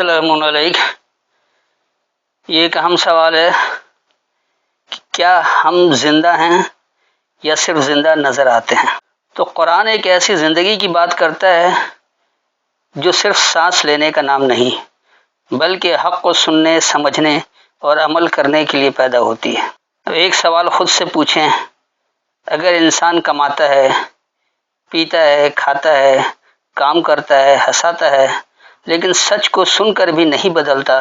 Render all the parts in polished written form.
السلام علیکم۔ یہ ایک اہم سوال ہے کہ کیا ہم زندہ ہیں یا صرف زندہ نظر آتے ہیں؟ تو قرآن ایک ایسی زندگی کی بات کرتا ہے جو صرف سانس لینے کا نام نہیں بلکہ حق کو سننے، سمجھنے اور عمل کرنے کے لیے پیدا ہوتی ہے۔ اب ایک سوال خود سے پوچھیں، اگر انسان کماتا ہے، پیتا ہے، کھاتا ہے، کام کرتا ہے، ہنساتا ہے، لیکن سچ کو سن کر بھی نہیں بدلتا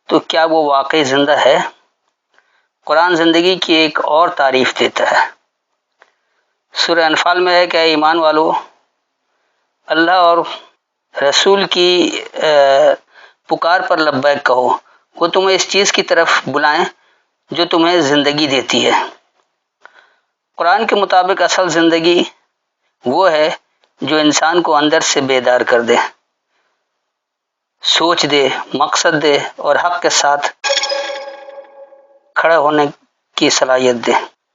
تو کیا وہ واقعی زندہ ہے؟ قرآن زندگی کی ایک اور تعریف دیتا ہے۔ سورہ انفال میں ہے کہ اے ایمان والو، اللہ اور رسول کی پکار پر لبیک کہو، وہ تمہیں اس چیز کی طرف بلائیں جو تمہیں زندگی دیتی ہے۔ قرآن کے مطابق اصل زندگی وہ ہے جو انسان کو اندر سے بیدار کر دے، سوچ دے، مقصد دے اور حق کے ساتھ کھڑا ہونے کی صلاحیت دے۔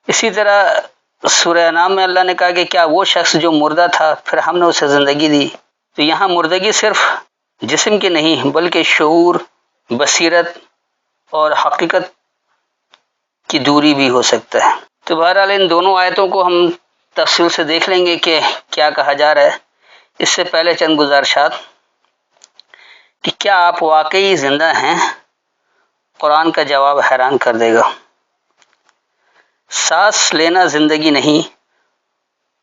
اسی طرح سورہ انعام میں اللہ نے کہا کہ کیا وہ شخص جو مردہ تھا پھر ہم نے اسے زندگی دی؟ تو یہاں مردگی صرف جسم کی نہیں بلکہ شعور، بصیرت اور حقیقت کی دوری بھی ہو سکتا ہے۔ تو بہرحال ان دونوں آیتوں کو ہم تفصیل سے دیکھ لیں گے کہ کیا کہا جا رہا ہے۔ اس سے پہلے چند گزارشات کہ کیا آپ واقعی زندہ ہیں؟ قرآن کا جواب حیران کر دے گا۔ سانس لینا زندگی نہیں،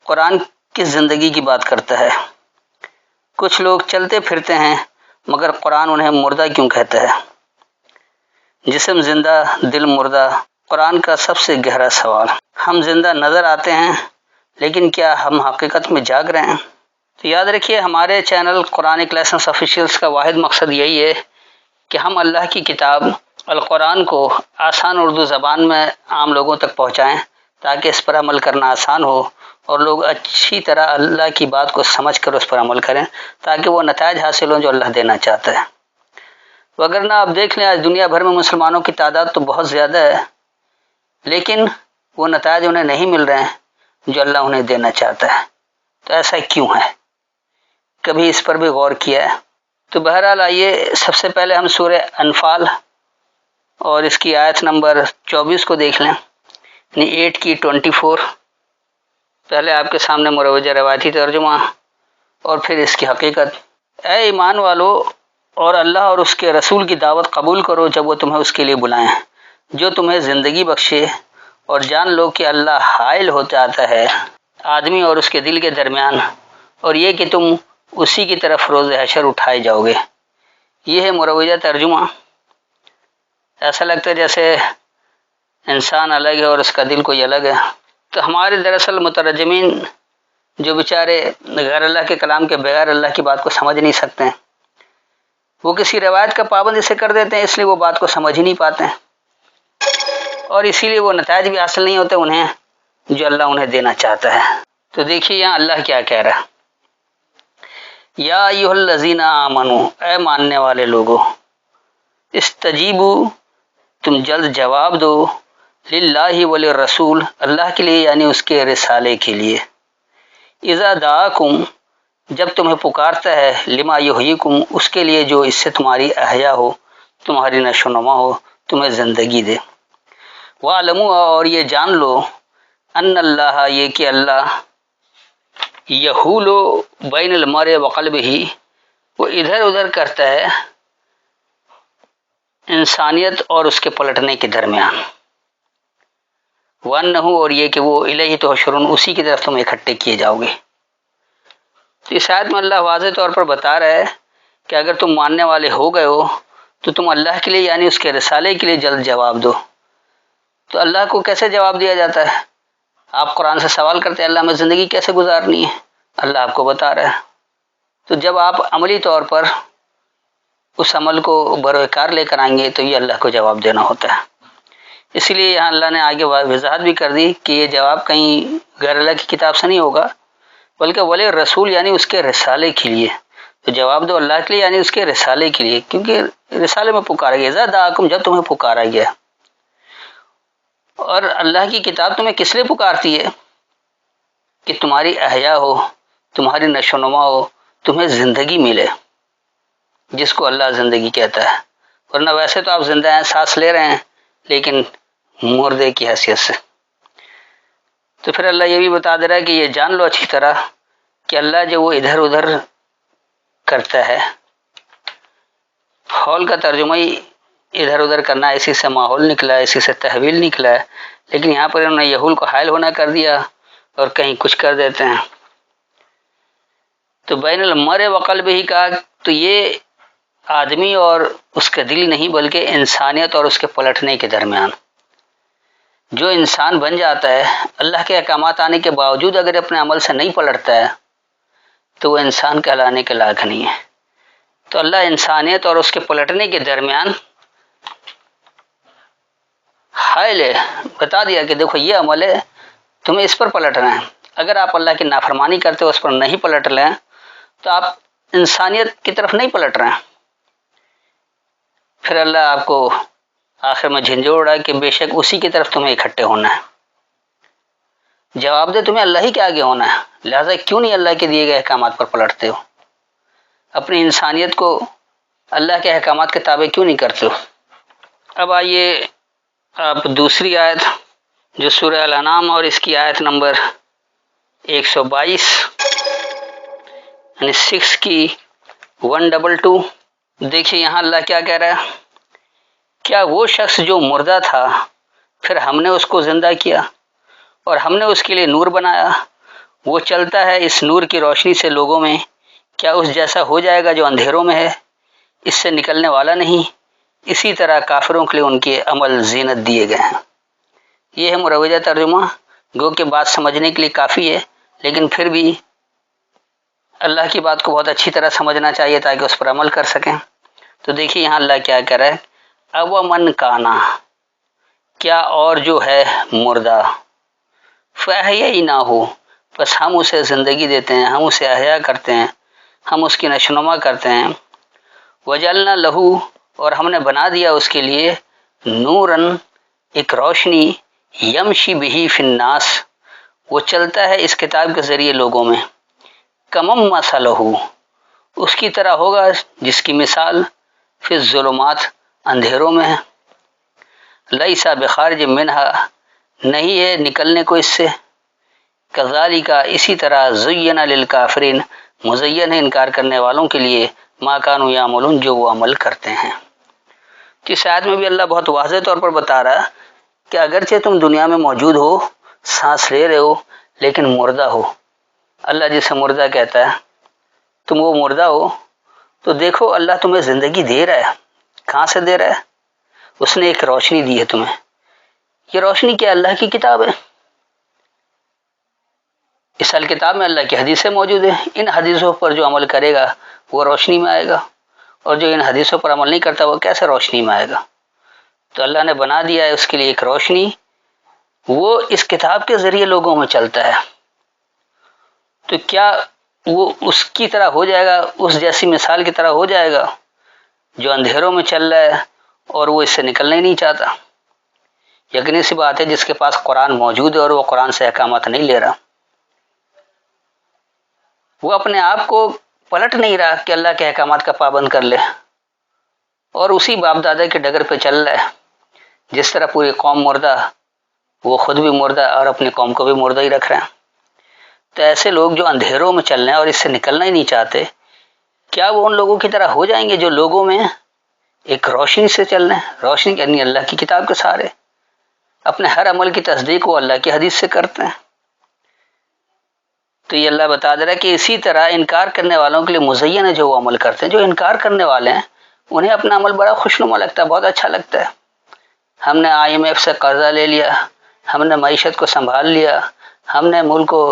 قرآن کس زندگی کی بات کرتا ہے؟ کچھ لوگ چلتے پھرتے ہیں مگر قرآن انہیں مردہ کیوں کہتا ہے؟ جسم زندہ، دل مردہ، قرآن کا سب سے گہرا سوال۔ ہم زندہ نظر آتے ہیں لیکن کیا ہم حقیقت میں جاگ رہے ہیں؟ تو یاد رکھیے ہمارے چینل قرآنک لیسنس آفیشیلز کا واحد مقصد یہی ہے کہ ہم اللہ کی کتاب القرآن کو آسان اردو زبان میں عام لوگوں تک پہنچائیں تاکہ اس پر عمل کرنا آسان ہو اور لوگ اچھی طرح اللہ کی بات کو سمجھ کر اس پر عمل کریں تاکہ وہ نتائج حاصل ہوں جو اللہ دینا چاہتا ہے۔ وگرنہ آپ دیکھ لیں آج دنیا بھر میں مسلمانوں کی تعداد تو بہت زیادہ ہے لیکن وہ نتائج انہیں نہیں مل رہے ہیں جو اللہ انہیں دینا چاہتا ہے۔ تو ایسا کیوں ہے؟ کبھی اس پر بھی غور کیا ہے؟ تو بہرحال آئیے سب سے پہلے ہم سورہ انفال اور اس کی آیت نمبر 24 کو دیکھ لیں، یعنی 8 کی 24۔ پہلے آپ کے سامنے مروجہ روایتی ترجمہ اور پھر اس کی حقیقت۔ اے ایمان والو اور اللہ اور اس کے رسول کی دعوت قبول کرو جب وہ تمہیں اس کے لیے بلائیں جو تمہیں زندگی بخشے، اور جان لو کہ اللہ حائل ہو جاتا ہے آدمی اور اس کے دل کے درمیان، اور یہ کہ تم اسی کی طرف روز حشر اٹھائے جاؤ گے۔ یہ ہے مروجہ ترجمہ۔ ایسا لگتا ہے جیسے انسان الگ ہے اور اس کا دل کوئی الگ ہے۔ تو ہمارے دراصل مترجمین جو بیچارے غیر اللہ کے کلام کے بغیر اللہ کی بات کو سمجھ نہیں سکتے ہیں، وہ کسی روایت کا پابند اسے کر دیتے ہیں، اس لیے وہ بات کو سمجھ ہی نہیں پاتے ہیں اور اسی لیے وہ نتائج بھی حاصل نہیں ہوتے انہیں جو اللہ انہیں دینا چاہتا ہے۔ تو دیکھیے یہاں اللہ کیا کہہ رہا ہے، یا ایھا الذین آمنو، اے ماننے والے لوگو، استجیبوا، تم جلد جواب دو، للہ وللرسول، اللہ کے لیے یعنی اس کے رسالے کے لیے، اذا دعاکم، جب تمہیں پکارتا ہے، لما یحییکم، اس کے لیے جو اس سے تمہاری احیا ہو، تمہاری نشو و نما ہو، تمہیں زندگی دے۔ وَاعْلَمُوا، اور یہ جان لو، ان اللہ، یہ کہ اللہ، یحول بین المرء وقلبہ، وہ ادھر ادھر کرتا ہے انسانیت اور اس کے پلٹنے کے درمیان۔ وَأَنَّهُ، اور یہ کہ وہ الیہ تحشرون، اسی کی طرف تم اکٹھے کیے جاؤ گے۔ تو اس آیت میں اللہ واضح طور پر بتا رہا ہے کہ اگر تم ماننے والے ہو گئے ہو تو تم اللہ کے لیے یعنی اس کے رسالے کے لیے جلد جواب دو۔ تو اللہ کو کیسے جواب دیا جاتا ہے؟ آپ قرآن سے سوال کرتے ہیں اللہ میں زندگی کیسے گزارنی ہے، اللہ آپ کو بتا رہا ہے۔ تو جب آپ عملی طور پر اس عمل کو بروکار لے کر آئیں گے تو یہ اللہ کو جواب دینا ہوتا ہے۔ اسی لیے یہاں اللہ نے آگے وضاحت بھی کر دی کہ یہ جواب کہیں غیر اللہ کی کتاب سے نہیں ہوگا بلکہ ولی رسول یعنی اس کے رسالے کے لیے۔ تو جواب دو اللہ کے لیے یعنی اس کے رسالے کے لیے، کیونکہ رسالے میں پکارا گیا، اذا دعاکم، جب تمہیں پکارا گیا۔ اور اللہ کی کتاب تمہیں کس لیے پکارتی ہے؟ کہ تمہاری احیا ہو، تمہاری نشو و نما ہو، تمہیں زندگی ملے۔ جس کو اللہ زندگی کہتا ہے، ورنہ ویسے تو آپ زندہ ہیں، سانس لے رہے ہیں، لیکن مردے کی حیثیت سے۔ تو پھر اللہ یہ بھی بتا دے رہا ہے کہ یہ جان لو اچھی طرح کہ اللہ جو وہ ادھر ادھر کرتا ہے، حول کا ترجمہ ہی ادھر ادھر کرنا ہے، اسی سے ماحول نکلا ہے، اسی سے تحویل نکلا ہے، لیکن یہاں پر انہوں نے یحول کو حائل ہونا کر دیا اور کہیں کچھ کر دیتے ہیں۔ تو بین المرء وقلبہ ہی کہا تو یہ آدمی اور اس کا دل نہیں، بلکہ انسانیت اور اس کے پلٹنے کے درمیان جو انسان بن جاتا ہے، اللہ کے احکامات آنے کے باوجود اگر اپنے عمل سے نہیں پلٹتا ہے تو وہ انسان کہلانے کے لائق نہیں ہے۔ تو اللہ انسانیت اور اس کے پلٹنے کے درمیان حائل ہے، بتا دیا کہ دیکھو یہ عمل ہے، تمہیں اس پر پلٹنا ہے، اگر آپ اللہ کی نافرمانی کرتے ہو، اس پر نہیں پلٹ لیں تو آپ انسانیت کی طرف نہیں پلٹ رہے ہیں۔ پھر اللہ آپ کو آخر میں جھنجھوڑا کہ بے شک اسی کی طرف تمہیں اکٹھے ہونا ہے، جواب دے تمہیں اللہ ہی کے آگے ہونا ہے، لہذا کیوں نہیں اللہ کے دیے گئے احکامات پر پلٹتے ہو، اپنی انسانیت کو اللہ کے احکامات کے تابع کیوں نہیں کرتے ہو۔ اب آئیے آپ دوسری آیت جو سورہ الانعام اور اس کی آیت نمبر 122 یعنی 6 کی 122، دیکھیے یہاں اللہ کیا کہہ رہا ہے، کیا وہ شخص جو مردہ تھا پھر ہم نے اس کو زندہ کیا اور ہم نے اس کے لیے نور بنایا، وہ چلتا ہے اس نور کی روشنی سے لوگوں میں، کیا اس جیسا ہو جائے گا جو اندھیروں میں ہے، اس سے نکلنے والا نہیں۔ اسی طرح کافروں کے لیے ان کے عمل زینت دیے گئے ہیں۔ یہ ہے مروجہ ترجمہ، گو کہ بات سمجھنے کے لیے کافی ہے، لیکن پھر بھی اللہ کی بات کو بہت اچھی طرح سمجھنا چاہیے تاکہ اس پر عمل کر سکیں۔ تو دیکھیے یہاں اللہ کیا کہہ رہا ہے، او من کانا، کیا اور جو ہے مردہ، فاحییناہ، بس ہم اسے زندگی دیتے ہیں، ہم اسے احیا کرتے ہیں، ہم اس کی نشوونما کرتے ہیں، وجعلنا لہو، اور ہم نے بنا دیا اس کے لیے نورن، ایک روشنی، یمشی بہی فی الناس، وہ چلتا ہے اس کتاب کے ذریعے لوگوں میں، کمم مثلہ، اس کی طرح ہوگا جس کی مثال فی الظلمات، اندھیروں میں ہے، لیس بخارج منہا، نہیں ہے نکلنے کو اس سے، کذالک، اسی طرح زین للکافرین، مزین ہے انکار کرنے والوں کے لیے، ما کانوا یعملون، جو وہ عمل کرتے ہیں۔ اس آیت میں بھی اللہ بہت واضح طور پر بتا رہا ہے کہ اگرچہ تم دنیا میں موجود ہو، سانس لے رہے ہو، لیکن مردہ ہو، اللہ جسے مردہ کہتا ہے، تم وہ مردہ ہو، تو دیکھو اللہ تمہیں زندگی دے رہا ہے، کہاں سے دے رہا ہے، اس نے ایک روشنی دی ہے تمہیں، یہ روشنی کیا، اللہ کی کتاب ہے، اس الکتاب میں اللہ کی حدیثیں موجود ہیں، ان حدیثوں پر جو عمل کرے گا وہ روشنی میں آئے گا، اور جو ان حدیثوں پر عمل نہیں کرتا وہ کیسے روشنی میں آئے گا۔ تو اللہ نے بنا دیا ہے اس کے لیے ایک روشنی، وہ اس کتاب کے ذریعے لوگوں میں چلتا ہے، تو کیا وہ اس کی طرح ہو جائے گا، اس جیسی مثال کی طرح ہو جائے گا جو اندھیروں میں چل رہا ہے اور وہ اس سے نکلنا ہی نہیں چاہتا۔ یقینی سی بات ہے جس کے پاس قرآن موجود ہے اور وہ قرآن سے احکامات نہیں لے رہا، وہ اپنے آپ کو پلٹ نہیں رہا کہ اللہ کے احکامات کا پابند کر لے، اور اسی باپ دادا کے ڈگر پہ چل رہا ہے، جس طرح پوری قوم مردہ، وہ خود بھی مردہ اور اپنی قوم کو بھی مردہ ہی رکھ رہے ہیں۔ تو ایسے لوگ جو اندھیروں میں چل رہے ہیں اور اس سے نکلنا ہی نہیں چاہتے، کیا وہ ان لوگوں کی طرح ہو جائیں گے جو لوگوں میں ایک روشنی سے چل رہے ہیں، روشنی یعنی اللہ کی کتاب کے سہارے، اپنے ہر عمل کی تصدیق وہ اللہ کی حدیث سے کرتے ہیں۔ تو یہ اللہ بتا دے رہا ہے کہ اسی طرح انکار کرنے والوں کے لیے مزین ہے جو وہ عمل کرتے ہیں، جو انکار کرنے والے ہیں انہیں اپنا عمل بڑا خوشنما لگتا ہے، بہت اچھا لگتا ہے، ہم نے IMF سے قرضہ لے لیا، ہم نے معیشت کو سنبھال لیا، ہم نے ملک کو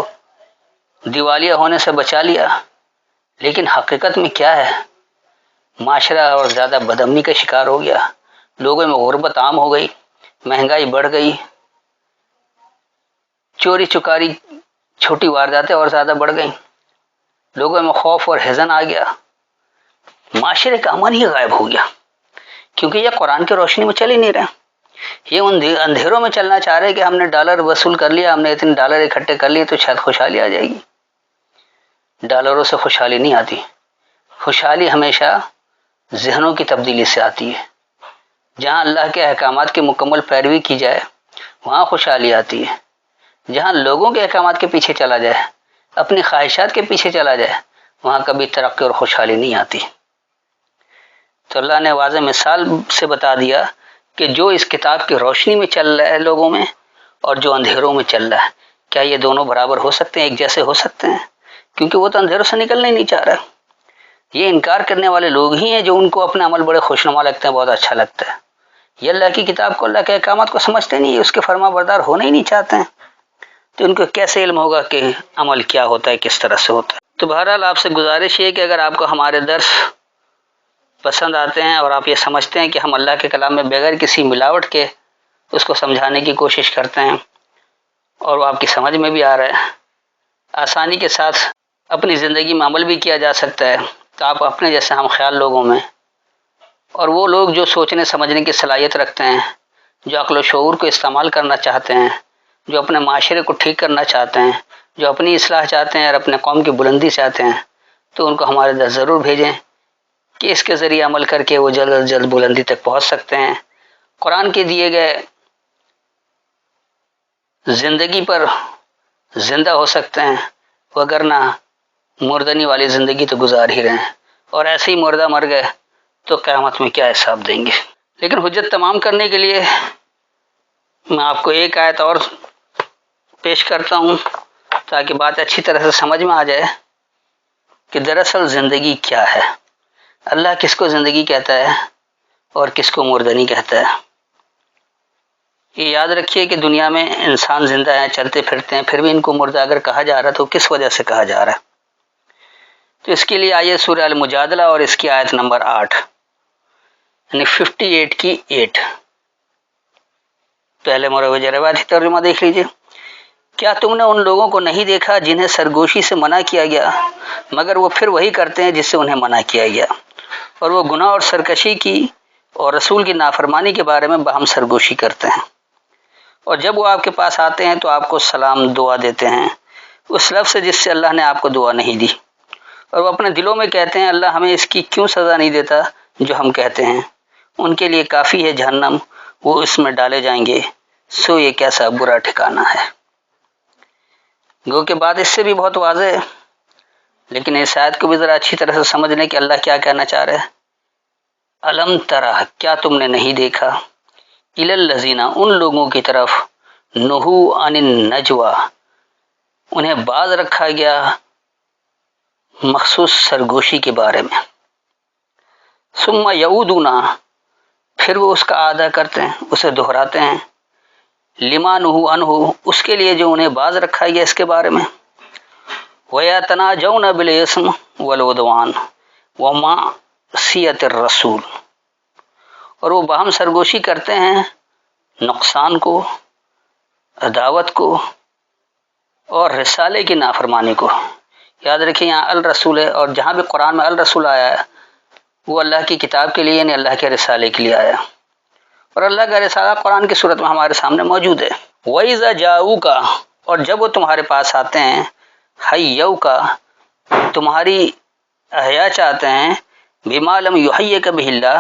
دیوالیہ ہونے سے بچا لیا، لیکن حقیقت میں کیا ہے، معاشرہ اور زیادہ بدامنی کا شکار ہو گیا، لوگوں میں غربت عام ہو گئی، مہنگائی بڑھ گئی، چوری چکاری چھوٹی وارداتیں اور زیادہ بڑھ گئیں، لوگوں میں خوف اور حزن آ گیا، معاشرے کا امن ہی غائب ہو گیا، کیونکہ یہ قرآن کی روشنی میں چل ہی نہیں رہا، یہ ان اندھیروں میں چلنا چاہ رہے کہ ہم نے ڈالر وصول کر لیا، ہم نے اتنے ڈالر اکٹھے کر لیے تو شاید خوشحالی آ جائے گی۔ ڈالروں سے خوشحالی نہیں آتی، خوشحالی ہمیشہ ذہنوں کی تبدیلی سے آتی ہے۔ جہاں اللہ کے احکامات کی مکمل پیروی کی جائے وہاں خوشحالی آتی ہے۔ جہاں لوگوں کے احکامات کے پیچھے چلا جائے، اپنی خواہشات کے پیچھے چلا جائے، وہاں کبھی ترقی اور خوشحالی نہیں آتی۔ تو اللہ نے واضح مثال سے بتا دیا کہ جو اس کتاب کی روشنی میں چل رہا ہے لوگوں میں اور جو اندھیروں میں چل رہا ہے، کیا یہ دونوں برابر ہو سکتے ہیں، ایک جیسے ہو سکتے ہیں؟ کیونکہ وہ تو اندھیروں سے نکلنا ہی نہیں چاہ رہا۔ یہ انکار کرنے والے لوگ ہی ہیں جو ان کو اپنے عمل بڑے خوشنما لگتے ہیں، بہت اچھا لگتا ہے۔ یہ اللہ کی کتاب کو، اللہ کے احکامات کو سمجھتے نہیں، اس کے فرما بردار ہونا ہی نہیں چاہتے ہیں، تو ان کو کیسے علم ہوگا کہ عمل کیا ہوتا ہے، کس طرح سے ہوتا ہے؟ تو بہرحال آپ سے گزارش یہ کہ اگر آپ کو ہمارے درس پسند آتے ہیں اور آپ یہ سمجھتے ہیں کہ ہم اللہ کے کلام میں بغیر کسی ملاوٹ کے اس کو سمجھانے کی کوشش کرتے ہیں اور وہ آپ کی سمجھ میں بھی آ رہا ہے، آسانی کے ساتھ اپنی زندگی میں عمل بھی کیا جا سکتا ہے، تو آپ اپنے جیسے ہم خیال لوگوں میں اور وہ لوگ جو سوچنے سمجھنے کی صلاحیت رکھتے ہیں، جو عقل و شعور کو استعمال کرنا چاہتے ہیں، جو اپنے معاشرے کو ٹھیک کرنا چاہتے ہیں، جو اپنی اصلاح چاہتے ہیں اور اپنے قوم کی بلندی چاہتے ہیں، تو ان کو ہمارے درس ضرور بھیجیں کہ اس کے ذریعے عمل کر کے وہ جلد از جلد بلندی تک پہنچ سکتے ہیں، قرآن کے دیے گئے زندگی پر زندہ ہو سکتے ہیں، وگرنہ مردنی والی زندگی تو گزار ہی رہے ہیں، اور ایسے ہی مردہ مر گئے تو قیامت میں کیا حساب دیں گے۔ لیکن حجت تمام کرنے کے لیے میں آپ کو ایک آیت اور پیش کرتا ہوں تاکہ بات اچھی طرح سے سمجھ میں آ جائے کہ دراصل زندگی کیا ہے، اللہ کس کو زندگی کہتا ہے اور کس کو مردنی کہتا ہے۔ یہ یاد رکھیے کہ دنیا میں انسان زندہ ہیں، چلتے پھرتے ہیں، پھر بھی ان کو مردہ اگر کہا جا رہا ہے تو کس وجہ سے کہا جا رہا ہے؟ تو اس کے لیے آئیے سورہ المجادلہ اور اس کی آیت نمبر 8 یعنی 58 کی 8 پہلے مروج روایتی ترجمہ دیکھ لیجیے۔ کیا تم نے ان لوگوں کو نہیں دیکھا جنہیں سرگوشی سے منع کیا گیا مگر وہ پھر وہی کرتے ہیں جس سے انہیں منع کیا گیا، اور وہ گناہ اور سرکشی کی اور رسول کی نافرمانی کے بارے میں باہم سرگوشی کرتے ہیں، اور جب وہ آپ کے پاس آتے ہیں تو آپ کو سلام دعا دیتے ہیں اس لفظ سے جس سے اللہ نے آپ کو دعا نہیں دی، اور وہ اپنے دلوں میں کہتے ہیں اللہ ہمیں اس کی کیوں سزا نہیں دیتا جو ہم کہتے ہیں، ان کے لیے کافی ہے جہنم، وہ اس میں ڈالے جائیں گے، سو یہ کیسا برا ٹھکانہ ہے۔ گو کہ بات اس سے بھی بہت واضح ہے، لیکن اس آیت کو بھی ذرا اچھی طرح سے سمجھ لیں کہ اللہ کیا کہنا چاہ رہے ہیں۔ الم ترى، کیا تم نے نہیں دیکھا، الی الذین، ان لوگوں کی طرف، نہوا عن النجوى، انہیں باز رکھا گیا مخصوص سرگوشی کے بارے میں، ثم یعودون، پھر وہ اس کا اعادہ کرتے ہیں، اسے دہراتے ہیں، لما نہوا عنہ، اس کے لیے جو انہیں باز رکھا گیا اس کے بارے میں، وَيَتَنَاجَوْنَ بِالْإِثْمِ وَالْعُدْوَانِ وَمَعْصِيَتِ الرَّسُولِ، اور وہ باہم سرگوشی کرتے ہیں نقصان کو، عداوت کو اور رسالے کی نافرمانی کو۔ یاد رکھیں یہاں الرسول ہے، اور جہاں بھی قرآن میں الرسول آیا ہے وہ اللہ کی کتاب کے لیے یعنی اللہ کے رسالے کے لیے آیا، اور اللہ کا رسالہ قرآن کی صورت میں ہمارے سامنے موجود ہے۔ وَإِذَا جَاءُوكَ، اور جب وہ تمہارے پاس آتے ہیں، حَيَّوْكَ، تمہاری احیا چاہتے ہیں، بِمَا لَمْ يُحَيِّكَ بِهِ اللَّهُ،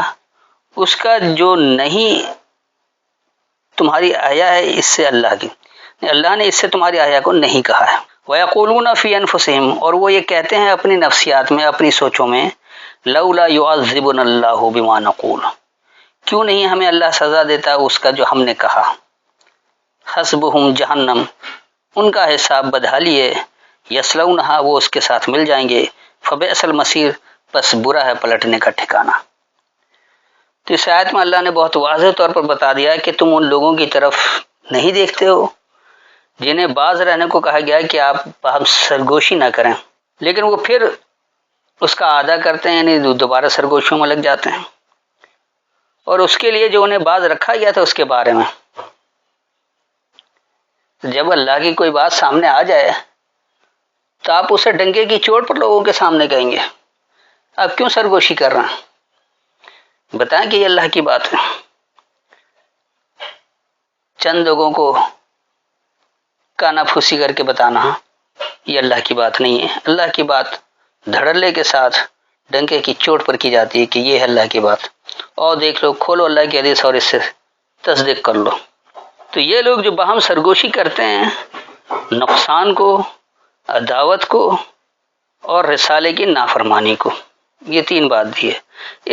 اس کا جو نہیں تمہاری احیا ہے اس سے اللہ کی، اللہ نے اس سے تمہاری احیا کو نہیں کہا ہے۔ وَيَقُولُونَ فِي أَنفُسِهِمْ، اور وہ یہ کہتے ہیں اپنی نفسیات میں، اپنی سوچوں میں، لولا يعذبنا اللہ بما نقول، کیوں نہیں ہمیں اللہ سزا دیتا اس کا جو ہم نے کہا، حسبهم جہنم، ان کا حساب بدحالی ہے، یصلونھا، وہ اس کے ساتھ مل جائیں گے، فبئس المصیر، بس برا ہے پلٹنے کا ٹھکانہ۔ تو اس آیت میں اللہ نے بہت واضح طور پر بتا دیا کہ تم ان لوگوں کی طرف نہیں دیکھتے ہو جنہیں باز رہنے کو کہا گیا کہ آپ باہم سرگوشی نہ کریں، لیکن وہ پھر اس کا اعادہ کرتے ہیں، یعنی دوبارہ سرگوشیوں میں لگ جاتے ہیں، اور اس کے لیے جو انہیں باز رکھا گیا تھا اس کے بارے میں، جب اللہ کی کوئی بات سامنے آ جائے تو آپ اسے ڈنکے کی چوٹ پر لوگوں کے سامنے کہیں گے، آپ کیوں سرگوشی کر رہے ہیں، بتائیں کہ یہ اللہ کی بات ہے۔ چند لوگوں کو کانا پھوسی کر کے بتانا یہ اللہ کی بات نہیں ہے، اللہ کی بات دھڑلے کے ساتھ ڈنکے کی چوٹ پر کی جاتی ہے کہ یہ ہے اللہ کی بات، اور دیکھ لو، کھولو اللہ کی حدیث اور اس سے تصدیق کر لو۔ تو یہ لوگ جو باہم سرگوشی کرتے ہیں نقصان کو، عداوت کو اور رسالے کی نافرمانی کو، یہ تین بات دی ہے۔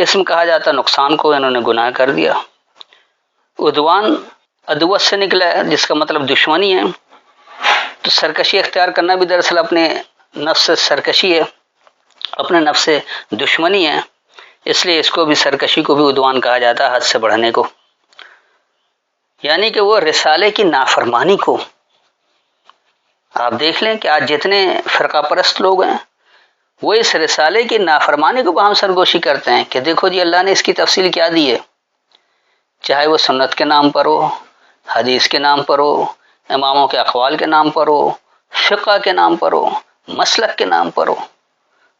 اسم کہا جاتا نقصان کو، انہوں نے گناہ کر دیا۔ عدوان عدوت سے نکلا ہے جس کا مطلب دشمنی ہے، تو سرکشی اختیار کرنا بھی دراصل اپنے نفس سے سرکشی ہے، اپنے نفس سے دشمنی ہے، اس لیے اس کو بھی، سرکشی کو بھی عدوان کہا جاتا ہے، حد سے بڑھنے کو، یعنی کہ وہ رسالے کی نافرمانی کو۔ آپ دیکھ لیں کہ آج جتنے فرقہ پرست لوگ ہیں وہ اس رسالے کی نافرمانی کو باہم سرگوشی کرتے ہیں کہ دیکھو جی اللہ نے اس کی تفصیل کیا دی ہے، چاہے وہ سنت کے نام پر ہو، حدیث کے نام پر ہو، اماموں کے اقوال کے نام پر ہو، فقہ کے نام پر ہو، مسلک کے نام پر ہو،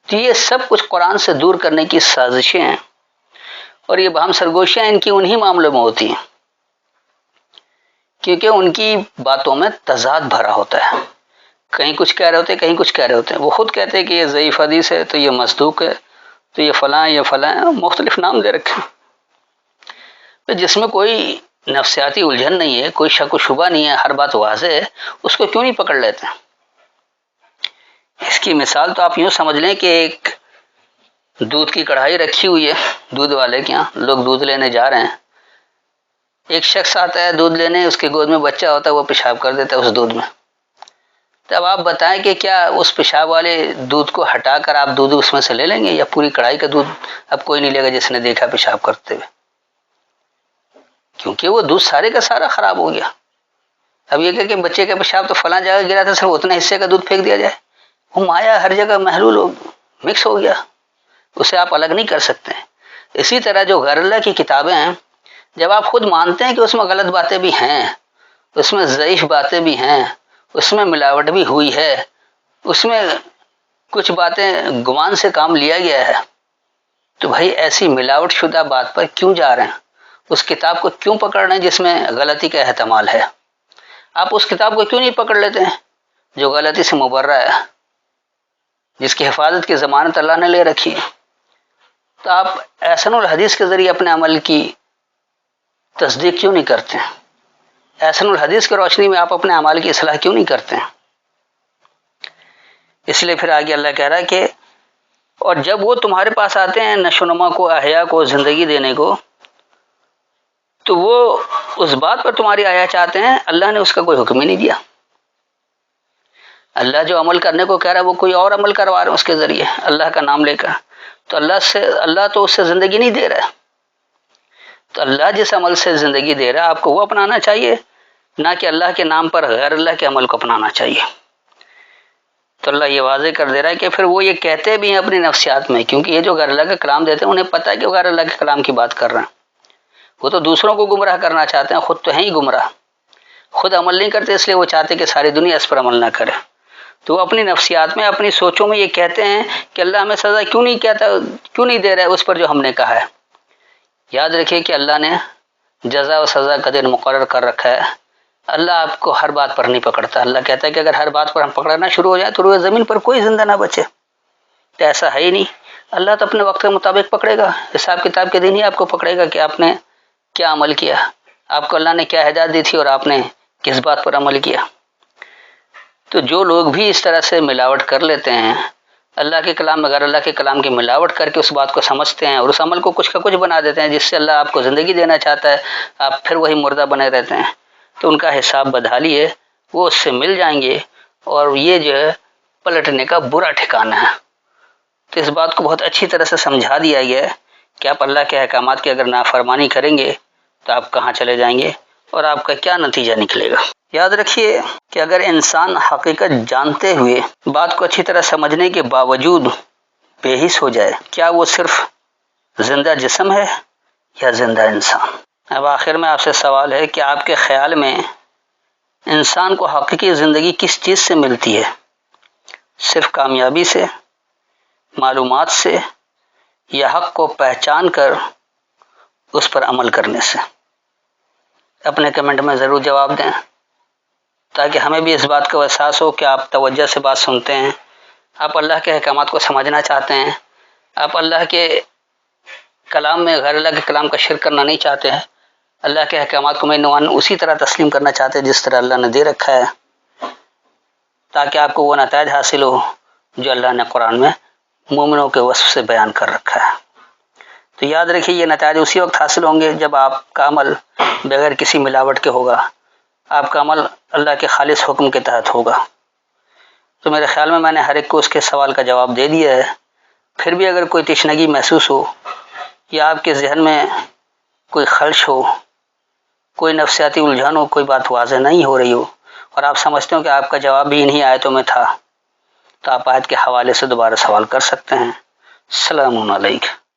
تو یہ سب کچھ قرآن سے دور کرنے کی سازشیں ہیں، اور یہ باہم سرگوشیاں ان کی انہی معاملوں میں ہوتی ہیں کیونکہ ان کی باتوں میں تضاد بھرا ہوتا ہے، کہیں کچھ کہہ رہے ہوتے ہیں، کہیں کچھ کہہ رہے ہوتے ہیں۔ وہ خود کہتے ہیں کہ یہ ضعیف حدیث ہے، تو یہ مصدوق ہے، تو یہ فلاں، یہ فلاں، مختلف نام دے رکھے ہیں، جس میں کوئی نفسیاتی الجھن نہیں ہے، کوئی شک و شبہ نہیں ہے، ہر بات واضح ہے، اس کو کیوں نہیں پکڑ لیتے ہیں؟ اس کی مثال تو آپ یوں سمجھ لیں کہ ایک دودھ کی کڑھائی رکھی ہوئی ہے دودھ والے کے یہاں، لوگ دودھ لینے جا رہے ہیں، ایک شخص آتا ہے دودھ لینے، اس کے گود میں بچہ ہوتا ہے، وہ پیشاب کر دیتا ہے اس دودھ میں۔ تب آپ بتائیں کہ کیا اس پیشاب والے دودھ کو ہٹا کر آپ دودھ اس میں سے لے لیں گے، یا پوری کڑھائی کا دودھ اب کوئی نہیں لے گا جس نے دیکھا پیشاب کرتے ہوئے؟ کیونکہ وہ دودھ سارے کا سارا خراب ہو گیا۔ اب یہ کہ بچے کا پیشاب تو فلاں جگہ گرا تھا، صرف اتنے حصے کا دودھ پھینک دیا جائے، وہ مایا ہر جگہ محلول مکس ہو گیا، اسے آپ الگ نہیں کر سکتے۔ اسی طرح جو غیر اللہ کی کتابیں ہیں، جب آپ خود مانتے ہیں کہ اس میں غلط باتیں بھی ہیں، اس میں ضعیف باتیں بھی ہیں، اس میں ملاوٹ بھی ہوئی ہے، اس میں کچھ باتیں گمان سے کام لیا گیا ہے، تو بھائی ایسی ملاوٹ شدہ بات پر کیوں جا رہے ہیں؟ اس کتاب کو کیوں پکڑ رہے ہیں جس میں غلطی کا احتمال ہے؟ آپ اس کتاب کو کیوں نہیں پکڑ لیتے ہیں جو غلطی سے مبرہ ہے، جس کی حفاظت کی ضمانت اللہ نے لے رکھی ہے؟ تو آپ احسن الحدیث کے ذریعے اپنے عمل کی تصدیق کیوں نہیں کرتے ہیں؟ احسن الحدیث کی روشنی میں آپ اپنے اعمال کی اصلاح کیوں نہیں کرتے ہیں؟ اس لیے پھر آگے اللہ کہہ رہا ہے کہ اور جب وہ تمہارے پاس آتے ہیں نشو و نما کو، احیا کو، زندگی دینے کو، تو وہ اس بات پر تمہاری آیا چاہتے ہیں، اللہ نے اس کا کوئی حکم ہی نہیں دیا۔ اللہ جو عمل کرنے کو کہہ رہا ہے وہ کوئی اور عمل کروا رہے ہیں اس کے ذریعے اللہ کا نام لے کر، تو اللہ تو اس سے زندگی نہیں دے رہا ہے۔ تو اللہ جس عمل سے زندگی دے رہا ہے آپ کو وہ اپنانا چاہیے، نہ کہ اللہ کے نام پر غیر اللہ کے عمل کو اپنانا چاہیے۔ تو اللہ یہ واضح کر دے رہا ہے کہ پھر وہ یہ کہتے بھی ہیں اپنی نفسیات میں، کیونکہ یہ جو غیر اللہ کا کلام دیتے ہیں انہیں پتہ ہے کہ وہ غیر اللہ کے کلام کی بات کر رہے ہیں، وہ تو دوسروں کو گمراہ کرنا چاہتے ہیں، خود تو ہیں ہی گمراہ، خود عمل نہیں کرتے، اس لیے وہ چاہتے کہ ساری دنیا اس پر عمل نہ کرے۔ تو وہ اپنی نفسیات میں، اپنی سوچوں میں یہ کہتے ہیں کہ اللہ ہمیں سزا کیوں نہیں دے رہا ہے اس پر جو ہم نے کہا ہے۔ یاد رکھیے کہ اللہ نے جزا و سزا کا دن مقرر کر رکھا ہے، اللہ آپ کو ہر بات پر نہیں پکڑتا۔ اللہ کہتا ہے کہ اگر ہر بات پر ہم پکڑنا شروع ہو جائیں تو روئے زمین پر کوئی زندہ نہ بچے، تو ایسا ہے ہی نہیں۔ اللہ تو اپنے وقت کے مطابق پکڑے گا، حساب کتاب کے دن ہی آپ کو پکڑے گا کہ آپ نے کیا عمل کیا، آپ کو اللہ نے کیا ہدایت دی تھی اور آپ نے کس بات پر عمل کیا۔ تو جو لوگ بھی اس طرح سے ملاوٹ کر لیتے ہیں، اللہ کے کلام میں غیر اللہ کے کلام کی ملاوٹ کر کے اس بات کو سمجھتے ہیں اور اس عمل کو کچھ کا کچھ بنا دیتے ہیں جس سے اللہ آپ کو زندگی دینا چاہتا ہے، آپ پھر وہی مردہ بنے رہتے ہیں، تو ان کا حساب بدحالی ہے، وہ اس سے مل جائیں گے، اور یہ جو ہے پلٹنے کا برا ٹھکانہ ہے۔ تو اس بات کو بہت اچھی طرح سے سمجھا دیا گیا ہے کہ آپ اللہ کے احکامات کی اگر نافرمانی کریں گے تو آپ کہاں چلے جائیں گے اور آپ کا کیا نتیجہ نکلے گا۔ یاد رکھیے کہ اگر انسان حقیقت جانتے ہوئے بات کو اچھی طرح سمجھنے کے باوجود بے حس ہو جائے، کیا وہ صرف زندہ جسم ہے یا زندہ انسان؟ اب آخر میں آپ سے سوال ہے کہ آپ کے خیال میں انسان کو حقیقی زندگی کس چیز سے ملتی ہے؟ صرف کامیابی سے، معلومات سے، یا حق کو پہچان کر اس پر عمل کرنے سے؟ اپنے کمنٹ میں ضرور جواب دیں تاکہ ہمیں بھی اس بات کا احساس ہو کہ آپ توجہ سے بات سنتے ہیں، آپ اللہ کے احکامات کو سمجھنا چاہتے ہیں، آپ اللہ کے کلام میں غیر اللہ کے کلام کا شرک کرنا نہیں چاہتے ہیں، اللہ کے احکامات کو معنوان اسی طرح تسلیم کرنا چاہتے ہیں جس طرح اللہ نے دے رکھا ہے، تاکہ آپ کو وہ نتائج حاصل ہو جو اللہ نے قرآن میں مومنوں کے وصف سے بیان کر رکھا ہے۔ تو یاد رکھیے یہ نتائج اسی وقت حاصل ہوں گے جب آپ کا عمل بغیر کسی ملاوٹ کے ہوگا، آپ کا عمل اللہ کے خالص حکم کے تحت ہوگا۔ تو میرے خیال میں نے ہر ایک کو اس کے سوال کا جواب دے دیا ہے۔ پھر بھی اگر کوئی تشنگی محسوس ہو یا آپ کے ذہن میں کوئی خلش ہو، کوئی نفسیاتی الجھن ہو، کوئی بات واضح نہیں ہو رہی ہو اور آپ سمجھتے ہو کہ آپ کا جواب بھی انہی آیتوں میں تھا، تو آپ آیت کے حوالے سے دوبارہ سوال کر سکتے ہیں۔ السلام علیکم۔